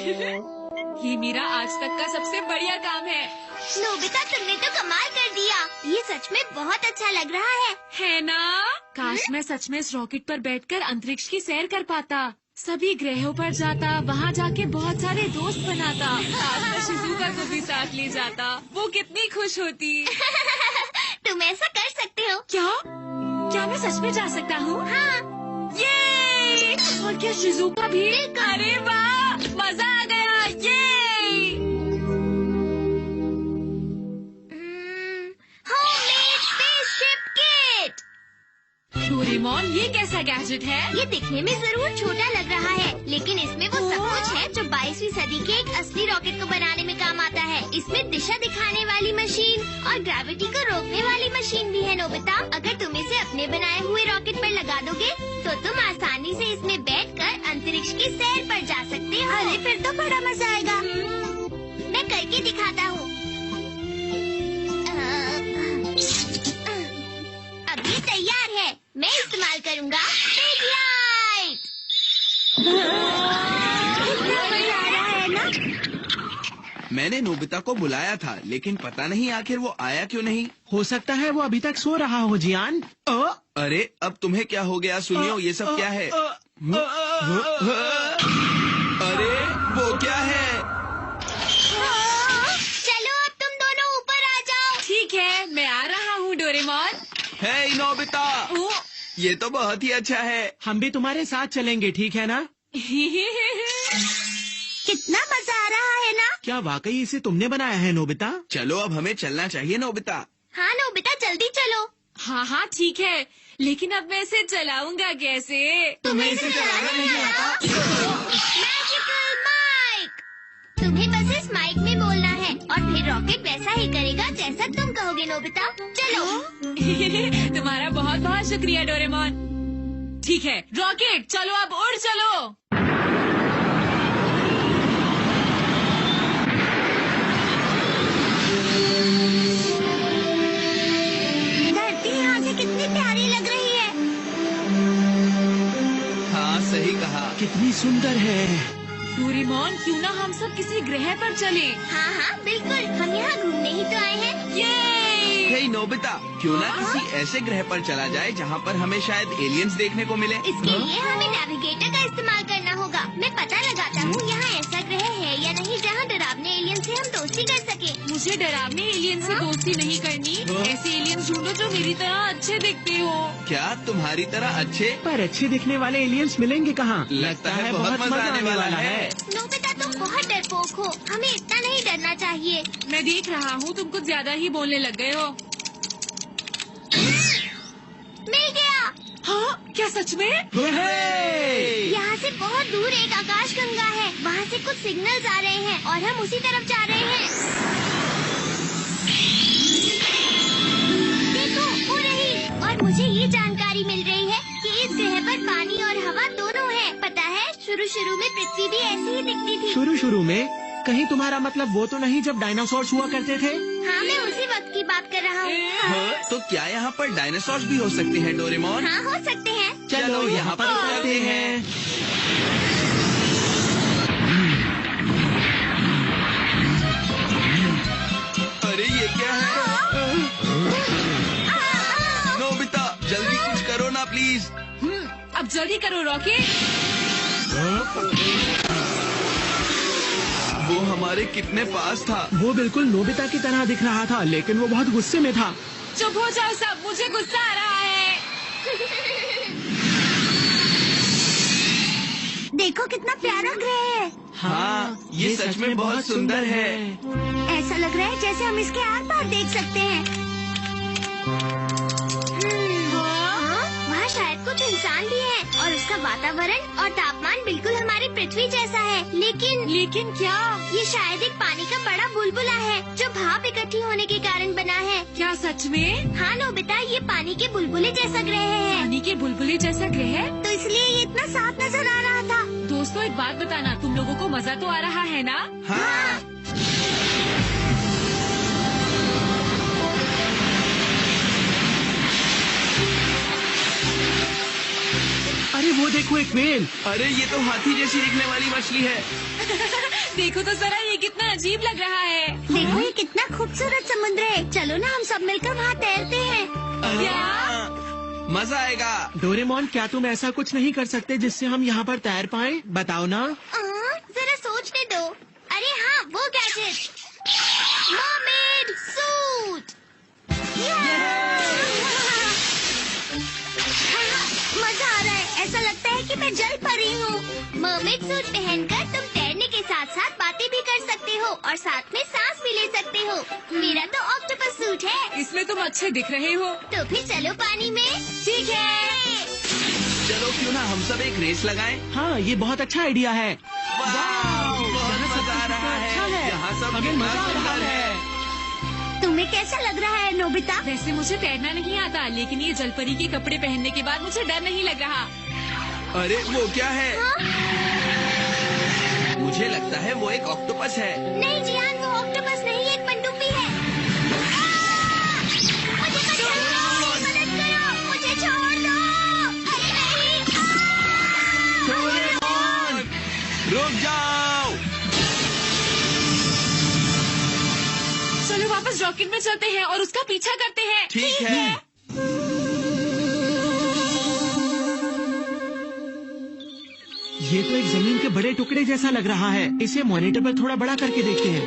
ये मेरा आज तक का सबसे बढ़िया काम है। नोबिता, तुमने तो कमाल कर दिया। ये सच में बहुत अच्छा लग रहा है ना? काश मैं सच में इस रॉकेट पर बैठकर अंतरिक्ष की सैर कर पाता, सभी ग्रहों पर जाता, वहाँ जाके बहुत सारे दोस्त बनाता। आज मैं शिजुका को भी साथ ले जाता, वो कितनी खुश होती। तुम ऐसा कर सकते हो। क्या मैं सच में जा सकता हूँ? हाँ। ये और क्या शिजुका भी? अरे वाह, मजा आ गया। ये होममेड स्पेसशिप किट। डोरेमोन, ये कैसा गैजेट है? ये दिखने में जरूर छोटा लग रहा है, लेकिन इसमें वो सब कुछ है जो 22वीं सदी के एक असली रॉकेट को बनाने में काम आता है। इसमें दिशा दिखाने वाली मशीन और ग्रेविटी को रोकने वाली मशीन भी है। नोबिता, अगर तुम इसे अपने बनाए हुए रॉकेट पर लगा दोगे तो तुम आसानी से इसमें बैठकर अंतरिक्ष की सैर पर जा सकते हो। अरे फिर तो बड़ा मजा आएगा। मैं करके दिखाता हूँ। अब ये तैयार है। मैं इस्तेमाल करूँगा बिग लाइट। है ना? मैंने नोबिता को बुलाया था, लेकिन पता नहीं आखिर वो आया क्यों नहीं। हो सकता है वो अभी तक सो रहा हो जियान। अरे अब तुम्हें क्या हो गया? सुनियो, ये सब क्या है? अरे वो क्या है? चलो अब तुम दोनों ऊपर आ जाओ। ठीक है, मैं आ रहा हूँ डोरेमोन। हे नोबिता, ये तो बहुत ही अच्छा है। हम भी तुम्हारे साथ चलेंगे, ठीक है ना? कितना मजा आ रहा है ना? क्या वाकई इसे तुमने बनाया है नोबिता? चलो अब हमें चलना चाहिए नोबिता। हाँ नोबिता, जल्दी चलो। हाँ ठीक है, लेकिन अब मैं इसे चलाऊंगा कैसे? तुम्हें इसे चलाना नहीं आता? Magical mic. तुम्हें बस इस माइक में बोलना है और फिर रॉकेट वैसा ही करेगा जैसा तुम कहोगे। नोबिता, चलो। तुम्हारा बहुत बहुत शुक्रिया डोरेमोन। ठीक है रॉकेट, चलो अब उड़ चलो। धरती यहाँ से कितनी प्यारी लग रही है। हाँ सही कहा। कितनी सुंदर है। डोरेमोन, क्यों ना हम सब किसी ग्रह पर चलें? हाँ हाँ बिल्कुल, हम यहाँ घूमने ही तो आए हैं। हे नोबिता, क्यों ना किसी ऐसे ग्रह पर चला जाए जहाँ पर हमें शायद एलियंस देखने को मिले। इसके लिए हमें नेविगेटर का इस्तेमाल करना होगा। मैं पता लगाता हूँ यहाँ ऐसा ग्रह है या नहीं जहाँ डरावने एलियन से हम दोस्ती कर सके। मुझे डरावने एलियन से दोस्ती नहीं करनी। ऐसे एलियंस ढूंढो जो मेरी तरह अच्छे दिखते हो। क्या तुम्हारी तरह अच्छे? पर अच्छे दिखने वाले एलियंस मिलेंगे कहाँ? लगता है बहुत मजा आने वाला है। नोबिता, तुम बहुत डरपोक हो, हमें इतना नहीं डरना चाहिए। मैं देख रहा हूँ तुम कुछ ज्यादा ही बोलने लग गए हो। मिल गया। हाँ क्या सच में? यहाँ से बहुत दूर एक आकाश गंगा है, वहाँ से कुछ सिग्नल्स आ रहे हैं और हम उसी तरफ जा रहे हैं। देखो वो रही। और मुझे ये जानकारी मिल रही है कि इस ग्रह पर पानी और हवा दोनों है। पता है, शुरू में पृथ्वी भी ऐसी ही दिखती थी। शुरू में? कहीं तुम्हारा मतलब वो तो नहीं जब डायनासोर्स हुआ करते थे? हाँ, मैं उसी वक्त की बात कर रहा हूँ। हाँ, तो क्या यहाँ पर डायनासोर्स भी हो सकते हैं डोरेमोन? हाँ, हो सकते हैं। चलो यहाँ पर उतरते हैं। अरे ये क्या है? नोबिता, जल्दी कुछ करो ना प्लीज। अब जल्दी करो रॉकेट। वो हमारे कितने पास था। वो बिल्कुल नोबिता की तरह दिख रहा था, लेकिन वो बहुत गुस्से में था। चुप हो जाओ सब, मुझे गुस्सा आ रहा है। देखो कितना प्यारा ग्रह है। हाँ, ये सच में बहुत सुंदर है। ऐसा लग रहा है जैसे हम इसके आर पार देख सकते हैं। वहाँ शायद कुछ इंसान भी हैं और उसका वातावरण और तापमान बिल्कुल हमारी पृथ्वी जैसा है। लेकिन क्या? ये शायद एक पानी का बड़ा बुलबुला है जो भाप इकट्ठी होने के कारण बना है। क्या सच में? हाँ नोबिता, ये पानी के बुलबुले जैसा ग्रह है। पानी के बुलबुले जैसा ग्रह है? तो इसलिए ये इतना साफ नजर आ रहा था। दोस्तों एक बात बताना, तुम लोगों को मजा तो आ रहा है ना? हाँ। अरे वो देखो एक व्हेल। अरे ये तो हाथी जैसी दिखने वाली मछली है। देखो तो जरा ये कितना अजीब लग रहा है। देखो ये कितना खूबसूरत समुद्र है। चलो ना हम सब मिलकर वहाँ तैरते हैं। क्या मजा आएगा। डोरेमोन, क्या तुम ऐसा कुछ नहीं कर सकते जिससे हम यहाँ पर तैर पाएं? बताओ ना। जरा सोचने दो। अरे हाँ, वो गैजेट, मरमेड सूट। मजा आ रहा है। ऐसा लगता है कि मैं जल परी हूँ। मरमेड सूट पहनकर तुम तैरने के साथ साथ बातें भी कर सकते हो और साथ में सांस भी ले सकते हो। मेरा तो ऑक्टोपस सूट है। इसमें तुम अच्छे दिख रहे हो। तो फिर चलो पानी में। ठीक है। चलो क्यों ना हम सब एक रेस लगाएं। हाँ, ये बहुत अच्छा आइडिया है। वाह, बहुत मजा आ रहा है। यहाँ सब हमें कितना मजा आ रहा सुंदर है। तुम्हें कैसा लग रहा है नोबिता? वैसे मुझे तैरना नहीं आता, लेकिन ये जलपरी के कपड़े पहनने के बाद मुझे डर नहीं लग रहा। अरे वो क्या है? मुझे लगता है वो एक ऑक्टोपस है। नहीं जियान, वो ऑक्टोपस नहीं, एक पनडुब्बी है। मुझे बचाओ, मदद करो, मुझे छोड़ दो। अरे नहीं। डोरेमोन, रुक जाओ। चलो वापस रॉकेट में चलते हैं और उसका पीछा करते हैं। ठीक है। ये तो एक जमीन के बड़े टुकड़े जैसा लग रहा है। इसे मॉनिटर पर थोड़ा बड़ा करके देखते हैं।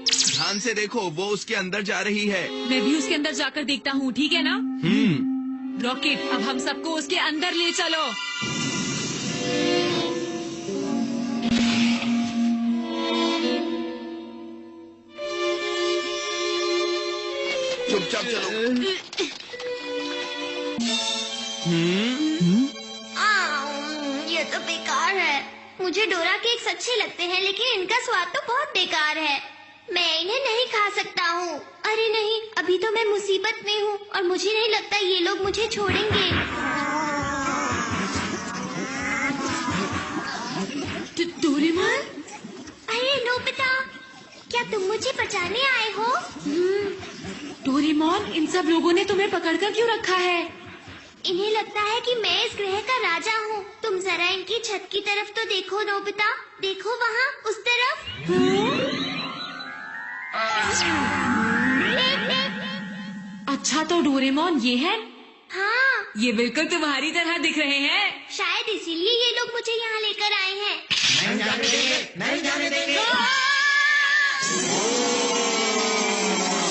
ध्यान से देखो, वो उसके अंदर जा रही है। मैं भी उसके अंदर जाकर देखता हूँ, ठीक है ना? रॉकेट, अब हम सबको उसके अंदर ले चलो। चुपचाप चलो। ये तो बेकार है। मुझे डोरा केक्स अच्छे लगते हैं, लेकिन इनका स्वाद तो बहुत बेकार है। मैं इन्हें नहीं खा सकता हूँ। अरे नहीं, अभी तो मैं मुसीबत में हूँ और मुझे नहीं लगता ये लोग मुझे छोड़ेंगे। डोरेमोन, अरे नोबिता, क्या तुम मुझे बचाने आए हो? डोरेमोन, इन सब लोगों ने तुम्हें पकड़कर क्यों रखा है? इन्हें लगता है कि मैं इस ग्रह का राजा हूँ। तुम जरा इनकी छत की तरफ तो देखो नोबिता, देखो वहाँ उस तरफ। अच्छा तो डोरेमोन ये है? हाँ, ये बिल्कुल तुम्हारी तरह दिख रहे हैं। शायद इसीलिए ये लोग मुझे यहाँ लेकर आए हैं। नहीं जाने देंगे, नहीं जाने देंगे।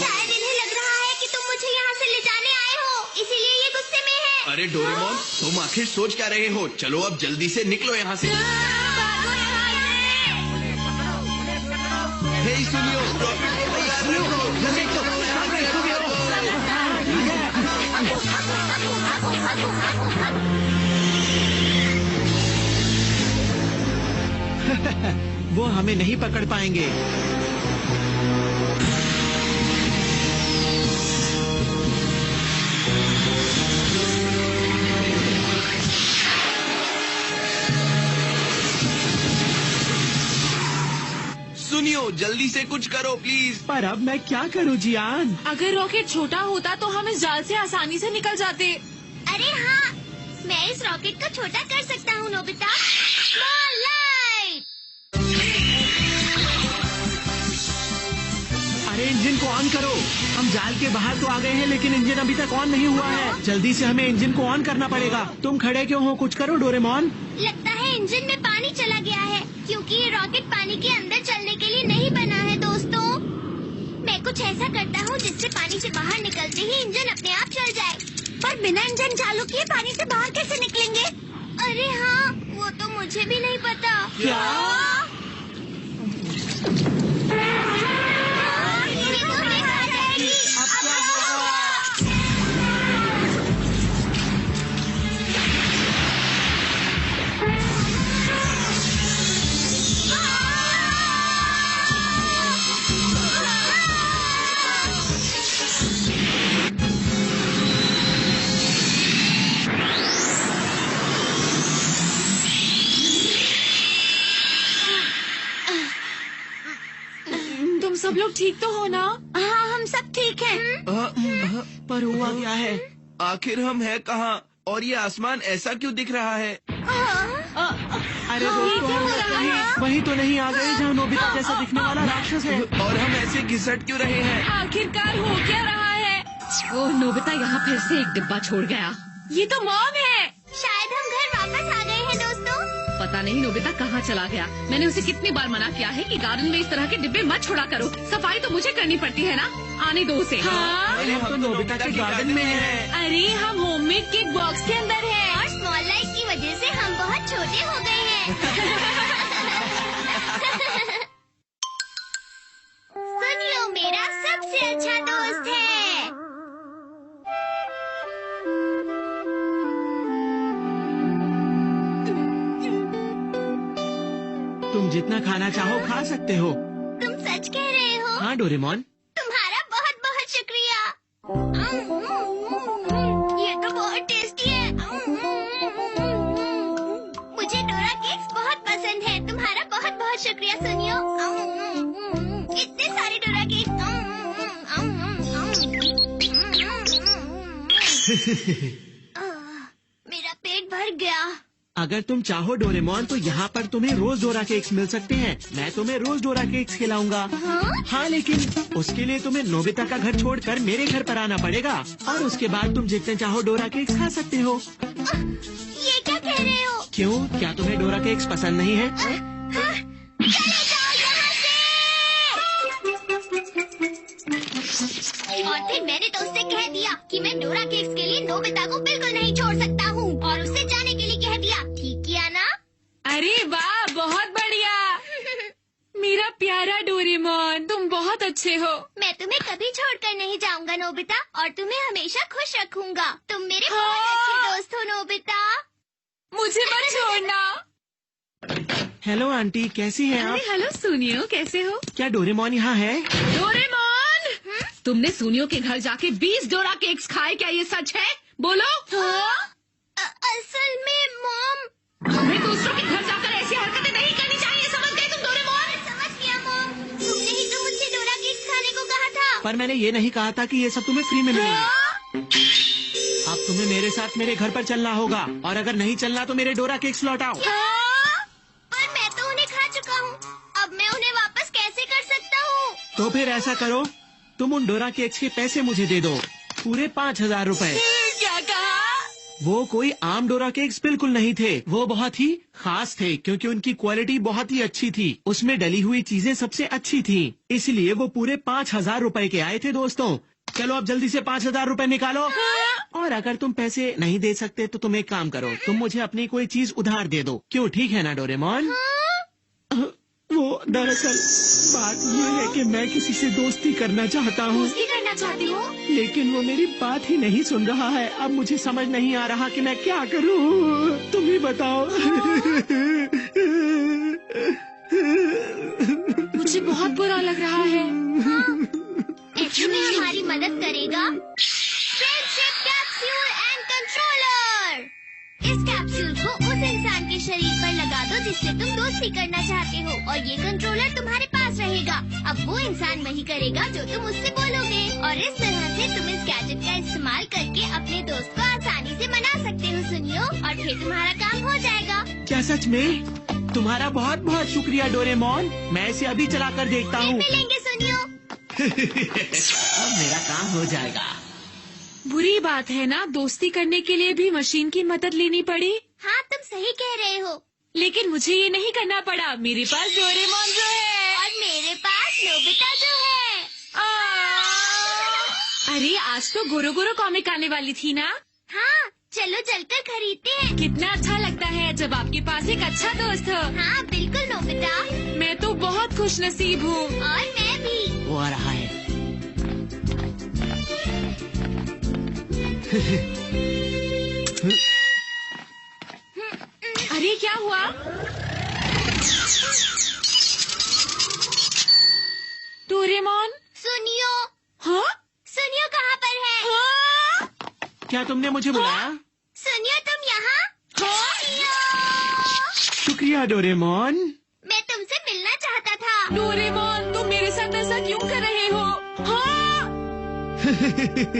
शायद इन्हें लग रहा है कि तुम मुझे यहाँ से ले जाने आए हो, इसीलिए ये गुस्से में है। अरे डोरेमोन, तुम आखिर सोच क्या रहे हो? चलो अब जल्दी से निकलो यहाँ से। भागो यहाँ से। हे सुनियो, रॉकेट को तैयार रखो। जल्दी तो, आगे सुनियो। वो हमें नहीं पकड़ पाएंगे। सुनियो, जल्दी से कुछ करो प्लीज। पर अब मैं क्या करूं जियान? अगर रॉकेट छोटा होता तो हम इस जाल से आसानी से निकल जाते। अरे हाँ, मैं इस रॉकेट को छोटा कर सकता हूँ नोबिता। Small light. अरे इंजन को ऑन करो। हम जाल के बाहर तो आ गए हैं, लेकिन इंजन अभी तक ऑन नहीं हुआ है। जल्दी से हमें इंजन को ऑन करना पड़ेगा। तुम खड़े क्यों हो? कुछ करो डोरेमोन। लगता है इंजन में पानी चला गया है, क्योंकि ये रॉकेट पानी के अंदर चलने के लिए नहीं बना है दोस्तों। मैं कुछ ऐसा करता हूँ जिससे पानी से बाहर निकलते ही इंजन अपने आप चल जाए। पर बिना इंजन चालू किए पानी से बाहर कैसे निकलेंगे? अरे हाँ, वो तो मुझे भी नहीं पता। क्या? ये तो बेकार जाएगी। अब क्या होगा? तुम सब लोग ठीक तो हो ना? हाँ, हम सब ठीक हैं। पर हुआ क्या है? आखिर हम हैं कहाँ? और ये आसमान ऐसा क्यों दिख रहा है? अरे दोस्तों, वही तो नहीं आ गए जहाँ नोबिता जैसा दिखने वाला राक्षस है। और हम ऐसे घिसट क्यों रहे हैं? आखिरकार हो क्या रहा है? ओह, नोबिता यहाँ फिर से एक डिब्बा छोड़ गया। ये तो मॉम है। शायद हम घर वापस आ गए हैं दोस्तों। पता नहीं नोबिता कहाँ चला गया। मैंने उसे कितनी बार मना किया है कि गार्डन में इस तरह के डिब्बे मत छोड़ा करो। सफाई तो मुझे करनी पड़ती है ना। आने दो उसे। हाँ? अरे हम तो नोबिता के गार्डन में हैं। अरे हम होममेड केक बॉक्स के अंदर है। और स्मॉल लाइट की वजह से हम बहुत छोटे हो गए हैं। सुनियो, मेरा सबसे अच्छा दोस्त है। तुम जितना खाना चाहो खा सकते हो। तुम सच कह रहे हो? हाँ डोरेमोन। तुम्हारा बहुत बहुत शुक्रिया। ये तो बहुत टेस्टी है। मुझे डोरा केक्स बहुत पसंद है। तुम्हारा बहुत बहुत शुक्रिया सुनियो। इतने सारे डोरा केक्स। मेरा पेट भर गया। अगर तुम चाहो डोरेमोन तो यहाँ पर तुम्हें रोज डोरा केक्स मिल सकते हैं। मैं तुम्हें रोज डोरा केक्स खिलाऊंगा। हाँ, लेकिन उसके लिए तुम्हें नोबिता का घर छोड़कर मेरे घर पर आना पड़ेगा और उसके बाद तुम जितने चाहो डोरा केक्स खा सकते हो। ये क्या कह रहे हो? क्यों, क्या तुम्हें डोरा केक्स पसंद नहीं है? चले जाओ यहाँ से। और फिर मैंने तो उससे कह दिया कि मैं डोरा केक्स के लिए नोबिता को बिल्कुल नहीं छोड़ सकता हूँ और उससे जाने के लिए कह दिया। ठीक किया ना? अरे वाह, बहुत बढ़िया। मेरा प्यारा डोरेमोन, तुम बहुत अच्छे हो। मैं तुम्हें कभी छोड़कर नहीं जाऊंगा नोबिता, और तुम्हें हमेशा खुश रखूंगा। तुम मेरे बहुत अच्छे दोस्त हो नोबिता। मुझे मत छोड़ना। हेलो आंटी, कैसी हैं आप? अरे हेलो सुनियो, कैसे हो? क्या डोरेमोन यहाँ है? डोरेमोन, तुमने सुनियो के घर जाके 20 डोरा केक्स खाए, क्या ये सच है? बोलो। असल में मॉम। तुम्हें दूसरों के घर जाकर ऐसी हरकतें नहीं करनी चाहिए, समझ गए तुम डोरेमोन? समझ गया मॉम। तुमने ही तो मुझसे डोरा केक्स खाने को कहा था। पर मैंने ये नहीं कहा था कि ये सब तुम्हें फ्री में मिलेंगे। अब तुम्हें मेरे साथ मेरे घर पर चलना होगा और अगर नहीं चलना तो मेरे डोरा केक्स लौटाओ। पर मैं तो उन्हें खा चुका हूँ। अब मैं उन्हें वापस कैसे कर सकता हूँ? तो फिर ऐसा करो, तुम उन डोरा केक्स के पैसे मुझे दे दो, पूरे 5000 रुपए। क्या कहा? वो कोई आम डोरा केक्स बिल्कुल नहीं थे। वो बहुत ही खास थे क्योंकि उनकी क्वालिटी बहुत ही अच्छी थी। उसमें डली हुई चीजें सबसे अच्छी थी, इसलिए वो पूरे 5000 रुपए के आए थे। दोस्तों, चलो अब जल्दी से 5000 रुपए निकालो। और अगर तुम पैसे नहीं दे सकते तो तुम एक काम करो, तुम मुझे अपनी कोई चीज उधार दे दो। क्यों, ठीक है ना डोरेमोन? वो दरअसल बात ये है कि मैं किसी से दोस्ती करना चाहता हूँ, दोस्ती करना चाहती हो? लेकिन वो मेरी बात ही नहीं सुन रहा है। अब मुझे समझ नहीं आ रहा कि मैं क्या करूँ। तुम ही बताओ। मुझे बहुत बुरा लग रहा है। ऐसे में हमारी मदद करेगा फ्रेंडशिप कैप्सूल एंड कंट्रोलर। इस कैप्सूल को उस इंसान के शरीर पर लगा दो जिससे तुम दोस्ती करना चाहते हो और ये कंट्रोलर तुम्हारे पास रहेगा। अब वो इंसान वही करेगा जो तुम उससे बोलोगे और इस तरह से तुम इस गैजेट का इस्तेमाल करके अपने दोस्त को आसानी से मना सकते हो सुनियो, और फिर तुम्हारा काम हो जाएगा। क्या सच में? तुम्हारा बहुत बहुत शुक्रिया डोरेमोन। मैं इसे अभी चला कर देखता फिर हूँ। मिलेंगे सुनियो। अब मेरा काम हो जाएगा। बुरी बात है ना, दोस्ती करने के लिए भी मशीन की मदद लेनी पड़ी। हाँ, तुम सही कह रहे हो। लेकिन मुझे ये नहीं करना पड़ा। मेरे पास डोरेमोन जो है और मेरे पास नोबिता जो है। अरे आज तो गोरो गोरो कॉमिक आने वाली थी ना। हाँ, चलो चलकर खरीदते हैं। कितना अच्छा लगता है जब आपके पास एक अच्छा दोस्त हो। हाँ बिल्कुल नोबिता। मैं तो बहुत खुश नसीब हूँ। और मैं भी। वो आ रहा है। अरे क्या हुआ? डोरेमोन। सुनियो। हाँ? सुनियो कहाँ पर है? हाँ? क्या तुमने मुझे बुलाया? सुनियो, तुम यहाँ? सुनियो। शुक्रिया डोरेमोन। मैं तुमसे मिलना चाहता था। डोरेमोन, तुम मेरे साथ ऐसा क्यों कर रहे हो? हाँ?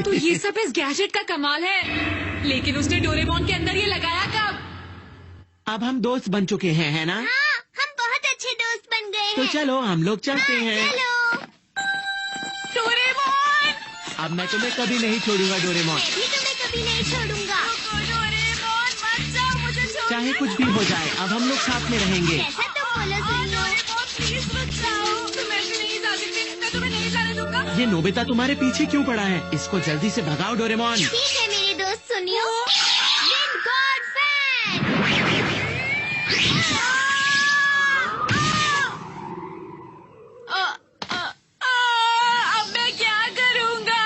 तो ये सब इस गैजेट का कमाल है। लेकिन उसने डोरेमोन के अंदर ये लगाया कब? अब हम दोस्त बन चुके हैं, है ना? हाँ, हम बहुत अच्छे दोस्त बन गए तो हैं। चलो हम लोग चलते हैं। चलो। डोरेमोन! अब मैं तुम्हें कभी नहीं छोड़ूंगा डोरेमोन, मैं भी तुम्हें कभी नहीं छोड़ूंगा। डोरेमोन मत जाओ, मुझे छोड़ चाहे कुछ भी हो जाए। अब हम लोग साथ में रहेंगे। कैसा तुम बोलो सुनियो? प्लीज मत जाओ। तुम ऐसे नहीं जा सकते, मैं तुम्हें नहीं जाने दूंगा। ये नोबिता तुम्हारे पीछे क्यों पड़ा है? इसको जल्दी से भगाओ डोरेमोन। ठीक है मेरे दोस्त सुनियो। Wind God fan. अब मैं क्या करूँगा?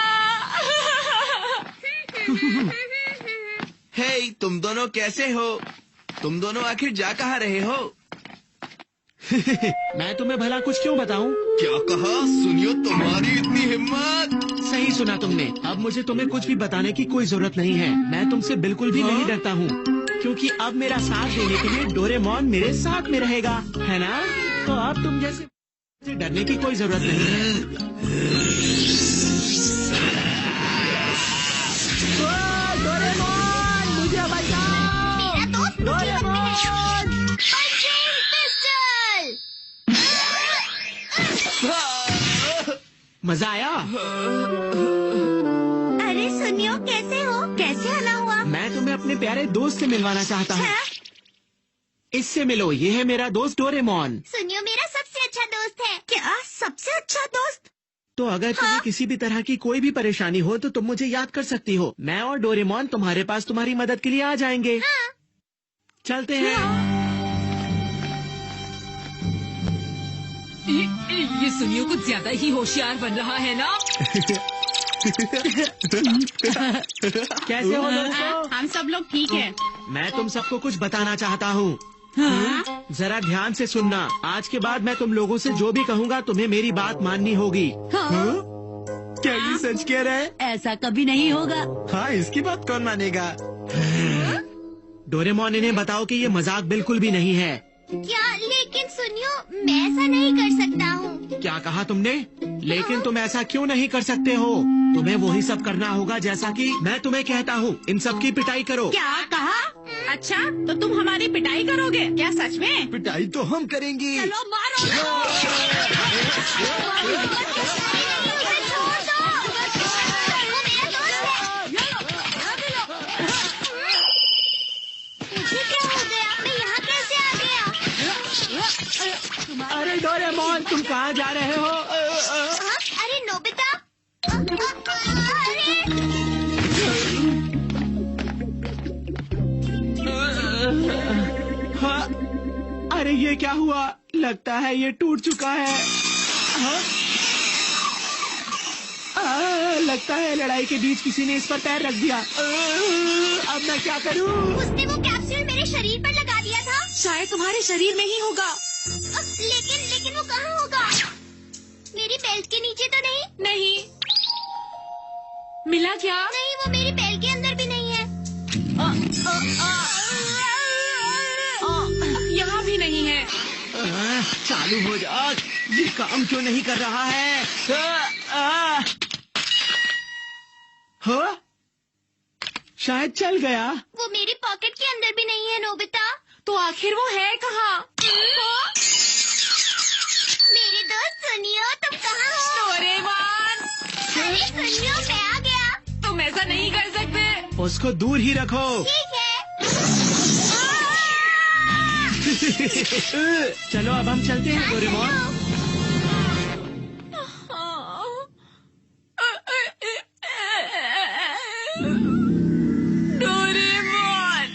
हे, तुम दोनों कैसे हो? तुम दोनों आखिर जा कहाँ रहे हो? मैं तुम्हें भला कुछ क्यों बताऊं? क्या कहा? सुनियो, तुम्हारी इतनी हिम्मत! सही सुना तुमने। अब मुझे तुम्हें कुछ भी बताने की कोई जरूरत नहीं है। मैं तुमसे बिल्कुल भी नहीं डरता हूँ, क्योंकि अब मेरा साथ देने के लिए डोरेमोन मेरे साथ में रहेगा, है ना? तो अब तुम जैसे मुझे डरने की कोई जरूरत नहीं है। डोरेमोन, मुझे बचाओ! मेरा दोस्त मुसीबत में है। डोरेमोन! Punching pistol. मजा आया? अरे सुनियो, कैसे हो? कैसे आना हुआ? मैं तुम्हें अपने प्यारे दोस्त से मिलवाना चाहता हूँ। इससे मिलो, ये है मेरा दोस्त डोरेमोन। सुनियो मेरा सबसे अच्छा दोस्त है। क्या? सबसे अच्छा दोस्त? तो अगर तुम्हें किसी भी तरह की कोई भी परेशानी हो तो तुम मुझे याद कर सकती हो। मैं और डोरेमोन तुम्हारे पास तुम्हारी मदद के लिए आ जाएंगे। हाँ। चलते हैं। ये सुनियो कुछ ज्यादा ही होशियार बन रहा है ना? कैसे हो दोस्तों? हम सब लोग ठीक हैं। मैं तुम सबको कुछ बताना चाहता हूँ। जरा ध्यान से सुनना। आज के बाद मैं तुम लोगों से जो भी कहूँगा तुम्हें मेरी बात माननी होगी। हाँ? क्या ये सच कह रहे हैं? ऐसा कभी नहीं होगा। हाँ, इसकी बात कौन मानेगा? डोरेमोन, इन्हें बताओ कि ये मजाक बिल्कुल भी नहीं है। क्या? लेकिन सुनियो, मैं ऐसा नहीं कर सकता हूँ। क्या कहा तुमने? लेकिन तुम ऐसा क्यों नहीं कर सकते हो? तुम्हें वही सब करना होगा जैसा कि मैं तुम्हें कहता हूँ। इन सब की पिटाई करो। क्या कहा? अच्छा, तो तुम हमारी पिटाई करोगे क्या? सच में? पिटाई तो हम करेंगे। चलो मारो। उसे छोड़ दो। वो मेरा दोस्त है। मुझे क्या हो गया? मैं यहाँ कैसे आ गया? अरे डोरेमोन, तुम कहाँ जा रहे हो? हाँ? अरे नोबिता। अरे हाँ? अरे ये क्या हुआ? लगता है ये टूट चुका है। हाँ? लगता है लड़ाई के बीच किसी ने इस पर पैर रख दिया। अब मैं क्या करूं? उसने वो कैप्सूल मेरे शरीर पर लगा दिया था। शायद तुम्हारे शरीर में ही होगा। लेकिन वो कहाँ होगा? मेरी बेल्ट के नीचे तो नहीं? नहीं। मिला क्या? नहीं, वो मेरी बेल्ट के अंदर भी नहीं है। यहाँ भी नहीं है। चालू हो जा। ये काम क्यों नहीं कर रहा है? हाँ? शायद चल गया। वो मेरी पॉकेट के अंदर भी नहीं है नोबिता। तो आखिर वो है कहाँ? मेरे दोस्त सुनियो, तुम कहाँ हो? डोरेमोन! अरे सुनियो, मैं आ गया। तुम ऐसा नहीं कर सकते। उसको दूर ही रखो। ठीक है। चलो अब हम चलते हैं डोरेमोन। डोरेमोन!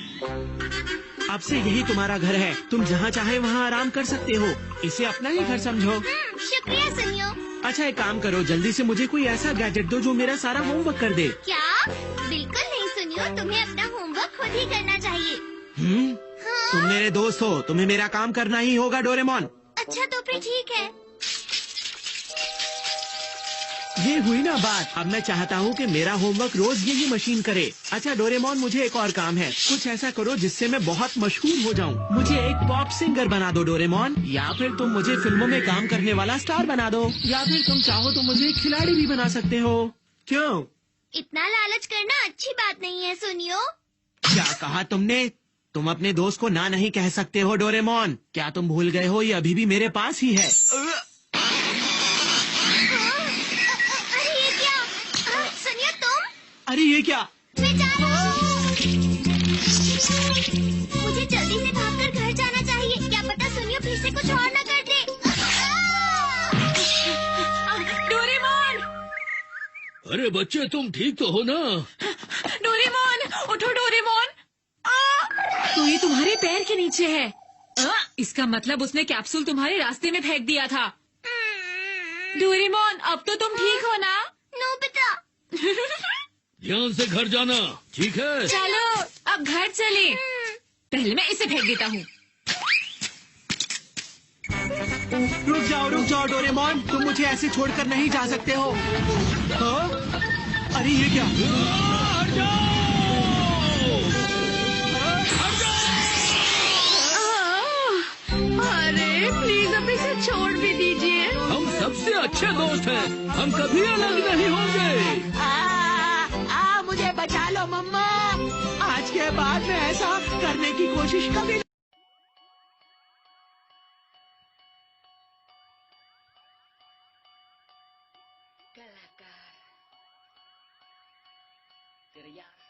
अब से यही तुम्हारा घर है। तुम जहाँ चाहे वहाँ आराम कर सकते हो। इसे अपना ही घर समझो। शुक्रिया सुनियो। अच्छा, एक काम करो, जल्दी से मुझे कोई ऐसा गैजेट दो जो मेरा सारा होमवर्क कर दे। क्या? बिल्कुल नहीं सुनियो, तुम्हें अपना होमवर्क खुद ही करना चाहिए। हाँ? तुम मेरे दोस्त हो, तुम्हें मेरा काम करना ही होगा डोरेमोन। अच्छा तो फिर ठीक है। ये हुई ना बात। अब मैं चाहता हूँ कि मेरा होमवर्क रोज यही मशीन करे। अच्छा डोरेमोन, मुझे एक और काम है। कुछ ऐसा करो जिससे मैं बहुत मशहूर हो जाऊँ। मुझे एक पॉप सिंगर बना दो डोरेमोन, या फिर तुम मुझे फिल्मों में काम करने वाला स्टार बना दो, या फिर तुम चाहो तो मुझे एक खिलाड़ी भी बना सकते हो। क्यों? इतना लालच करना अच्छी बात नहीं है सुनियो। क्या कहा तुमने? तुम अपने दोस्त को ना नहीं कह सकते हो डोरेमोन। क्या तुम भूल गए हो ये अभी भी मेरे पास ही है। अरे ये क्या? सुनियो तुम? अरे ये क्या? मैं जा रहा हूँ। मुझे जल्दी से भागकर घर जाना चाहिए। क्या पता सुनियो फिर से कुछ और न कर दे। डोरेमोन, अरे बच्चे तुम ठीक तो हो ना? डोरेमोन, उठो डोरेमोन। तो ये तुम्हारे पैर के नीचे है। इसका मतलब उसने कैप्सूल तुम्हारे रास्ते में फेंक दिया था। डोरेमोन, अब तो तुम ठीक हो ना? नोबिता। ध्यान से घर जाना, ठीक है? चलो अब घर चले। पहले मैं इसे फेंक देता हूँ। रुक जाओ डोरेमोन, तुम मुझे ऐसे छोड़कर नहीं जा सकते हो। हाँ? अरे ये क्या? हट जाओ! अरे प्लीज अब इसे छोड़ भी दीजिए। हम सबसे अच्छे दोस्त हैं, हम कभी अलग नहीं होंगे। मुझे बचा लो मम्मा। आज के बाद मैं ऐसा करने की कोशिश कभी Kelakar. Teriak.